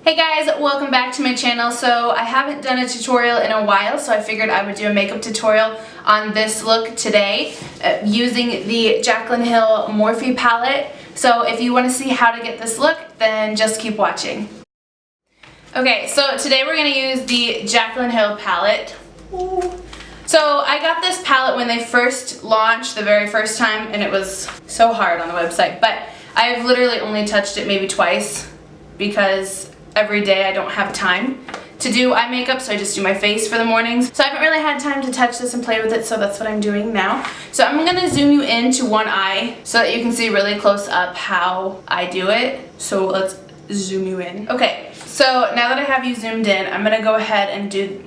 Hey guys, welcome back to my channel. So I haven't done a tutorial in a while, so I figured I would do a makeup tutorial on this look today using the Jaclyn Hill Morphe palette. So if you want to see how to get this look, then just keep watching. Okay, so today we're going to use the Jaclyn Hill palette. Ooh. So I got this palette when they first launched the very first time, and it was so hard on the website, but I've literally only touched it maybe twice because every day I don't have time to do eye makeup, so I just do my face for the mornings. So I haven't really had time to touch this and play with it, so that's what I'm doing now. So I'm gonna zoom you into one eye so that you can see really close up how I do it. So let's zoom you in. Okay, so now that I have you zoomed in, I'm gonna go ahead and do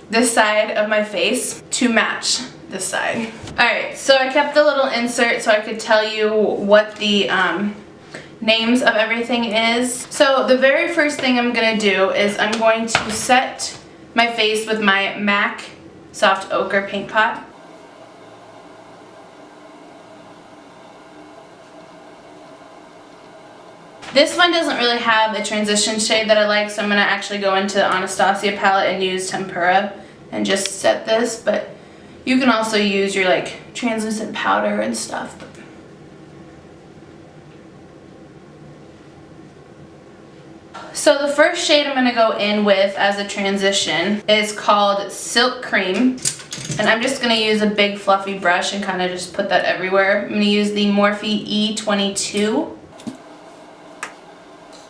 this side of my face to match this side. Alright, so I kept the little insert so I could tell you what the names of everything is. So the very first thing I'm going to do is I'm going to set my face with my MAC Soft Ochre Paint Pot. This one doesn't really have a transition shade that I like, so I'm going to actually go into the Anastasia palette and use Tempera and just set this, but you can also use your like translucent powder and stuff. So the first shade I'm going to go in with as a transition is called Silk Cream. And I'm just going to use a big fluffy brush and kind of just put that everywhere. I'm going to use the Morphe E22. And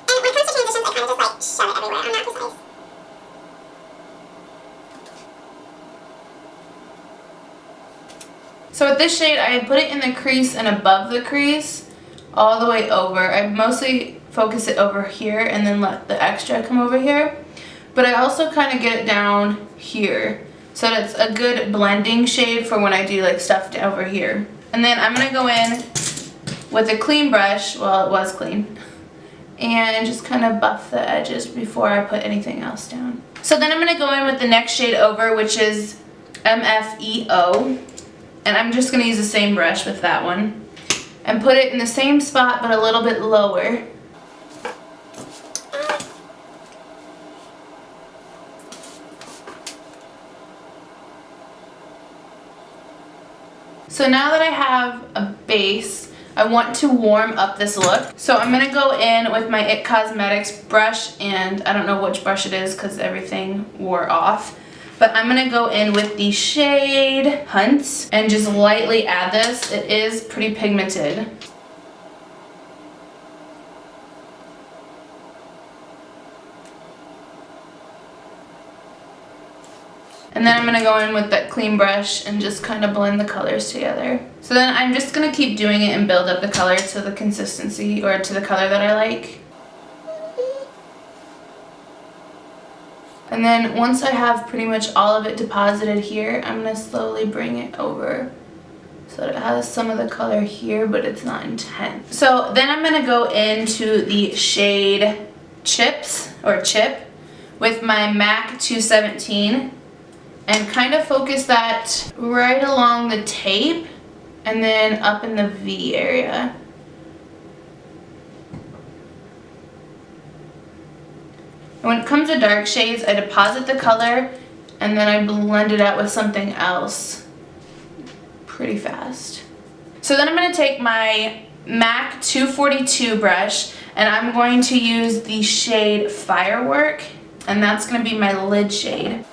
when it comes to transitions, I kind of just like shove it everywhere. I'm not precise. So with this shade, I put it in the crease and above the crease, all the way over. I mostly focus it over here and then let the extra come over here. But I also kind of get it down here so that it's a good blending shade for when I do like stuff over here. And then I'm going to go in with a clean brush, well it was clean, and just kind of buff the edges before I put anything else down. So then I'm going to go in with the next shade over, which is MFEO. And I'm just going to use the same brush with that one and put it in the same spot but a little bit lower. So now that I have a base, I want to warm up this look. So I'm going to go in with my IT Cosmetics brush, and I don't know which brush it is because everything wore off. But I'm going to go in with the shade Hunts and just lightly add this. It is pretty pigmented. And then I'm going to go in with that clean brush and just kind of blend the colors together. So then I'm just going to keep doing it and build up the color to the consistency or to the color that I like. And then once I have pretty much all of it deposited here, I'm going to slowly bring it over so that it has some of the color here, but it's not intense. So then I'm going to go into the shade Chips or Chip with my MAC 217. And kind of focus that right along the tape and then up in the V area. And when it comes to dark shades, I deposit the color and then I blend it out with something else pretty fast. So then I'm going to take my MAC 242 brush and I'm going to use the shade Firework, and that's going to be my lid shade.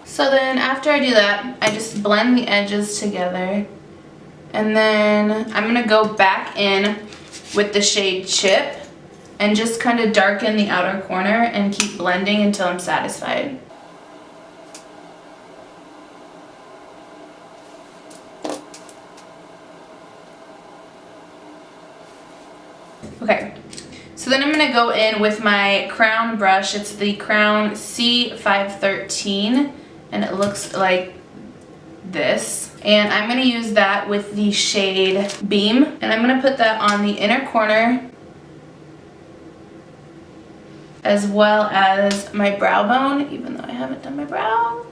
So then after I do that, I just blend the edges together, and then I'm going to go back in with the shade Chip and just kind of darken the outer corner and keep blending until I'm satisfied. Okay, so then I'm going to go in with my crown brush. It's the Crown C513. And it looks like this. And I'm going to use that with the shade Beam. And I'm going to put that on the inner corner as well as my brow bone, even though I haven't done my brows.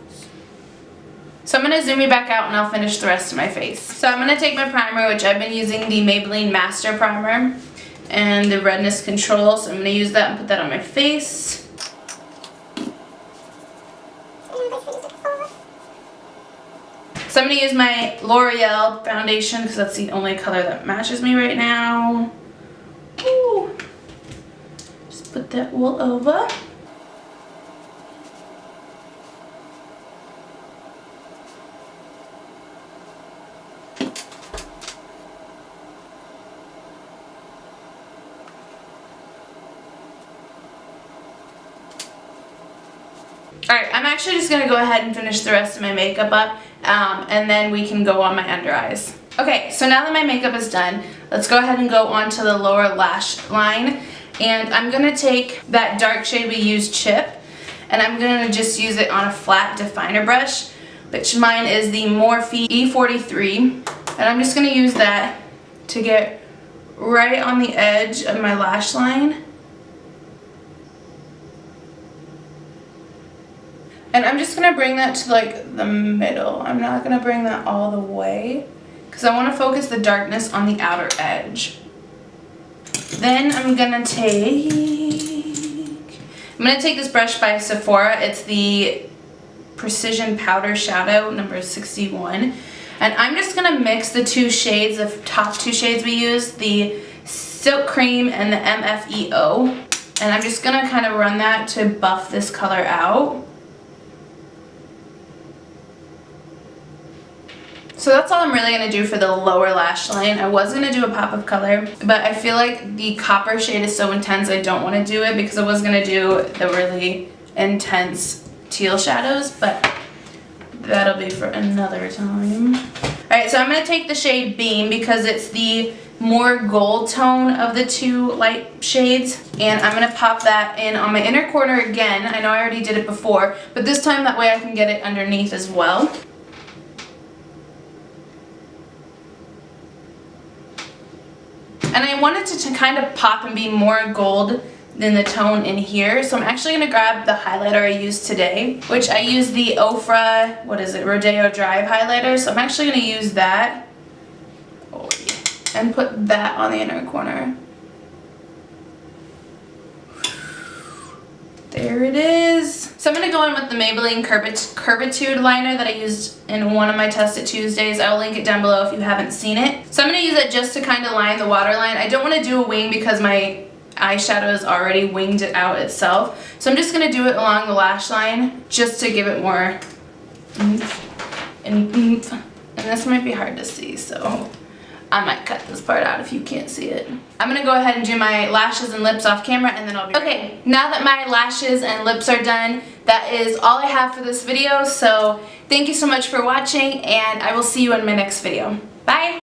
So I'm going to zoom you back out and I'll finish the rest of my face. So I'm going to take my primer, which I've been using the Maybelline Master Primer and the Redness Control. So I'm going to use that and put that on my face. So I'm going to use my L'Oreal foundation because that's the only color that matches me right now. Ooh. Just put that all over. Alright, I'm actually just going to go ahead and finish the rest of my makeup up, and then we can go on my under eyes. Okay, so now that my makeup is done, let's go ahead and go on to the lower lash line. And I'm going to take that dark shade we used, Chip, and I'm going to just use it on a flat definer brush, which mine is the Morphe E43. And I'm just going to use that to get right on the edge of my lash line. And I'm just going to bring that to like the middle. I'm not going to bring that all the way because I want to focus the darkness on the outer edge. Then I'm going to take this brush by Sephora. It's the Precision Powder Shadow number 61. And I'm just going to mix the two shades, the top two shades we used, the Silk Cream and the MFEO. And I'm just going to kind of run that to buff this color out. So that's all I'm really going to do for the lower lash line. I was going to do a pop of color, but I feel like the copper shade is so intense I don't want to do it because I was going to do the really intense teal shadows, but that'll be for another time. Alright, so I'm going to take the shade Beam because it's the more gold tone of the two light shades, and I'm going to pop that in on my inner corner again. I know I already did it before, but this time that way I can get it underneath as well. And I wanted to kind of pop and be more gold than the tone in here. So I'm actually going to grab the highlighter I used today, which I used the Ofra, Rodeo Drive highlighter. So I'm actually going to use that and put that on the inner corner. There it is. So I'm going to go in with the Maybelline Curvitude liner that I used in one of my Test It Tuesdays. I will link it down below if you haven't seen it. So I'm going to use it just to kind of line the waterline. I don't want to do a wing because my eyeshadow is already winged it out itself. So I'm just going to do it along the lash line just to give it more oomph and oomph. And this might be hard to see, so I might cut this part out if you can't see it. I'm going to go ahead and do my lashes and lips off camera and then I'll be ready. Okay, now that my lashes and lips are done, that is all I have for this video. So thank you so much for watching and I will see you in my next video. Bye!